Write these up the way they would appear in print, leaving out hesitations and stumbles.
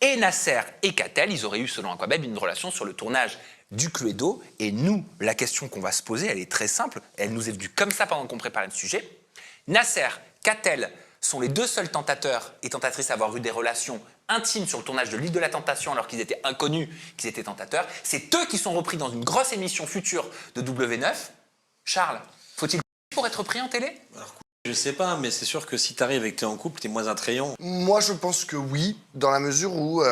Et Nasser et Katell, ils auraient eu, selon Aquabeb, une relation sur le tournage du Cluedo. Et nous, la question qu'on va se poser, elle est très simple. Elle nous est venue comme ça pendant qu'on préparait le sujet. Nasser, Katell sont les deux seuls tentateurs et tentatrices à avoir eu des relations intimes sur le tournage de l'île de la Tentation alors qu'ils étaient inconnus, qu'ils étaient tentateurs. C'est eux qui sont repris dans une grosse émission future de W9. Charles, faut-il pour être pris en télé? Je sais pas, mais c'est sûr que si t'arrives et que t'es en couple, t'es moins attrayant. Moi, je pense que oui, dans la mesure où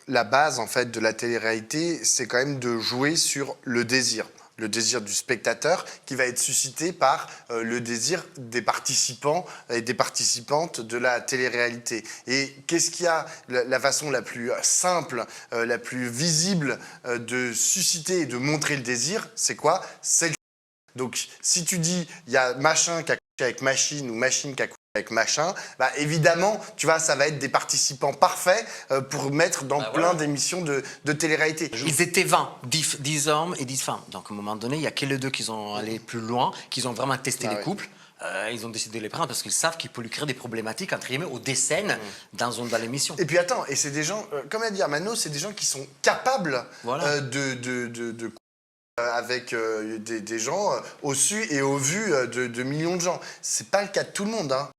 la base en fait de la télé-réalité, c'est quand même de jouer sur le désir du spectateur qui va être suscité par le désir des participants et des participantes de la télé-réalité. Et qu'est-ce qu'il y a, la façon la plus simple, la plus visible de susciter et de montrer le désir, c'est quoi? C'est le... Donc, si tu dis, il y a machin qui a couché avec machine ou machine qui a couché avec machin, bah évidemment, tu vois, ça va être des participants parfaits pour mettre dans plein d'émissions de télé-réalité. Ils étaient 20, 10 hommes et 10 femmes. Donc, à un moment donné, il n'y a que les deux qui sont allés plus loin, qui ont vraiment testé les couples. Ils ont décidé de les prendre parce qu'ils savent qu'ils peuvent lui créer des problématiques, entre guillemets, ou des scènes dans l'émission. Et puis attends, et c'est des gens, comme a dit Armano, c'est des gens qui sont capables avec des gens au su et au vu de millions de gens. C'est pas le cas de tout le monde, hein.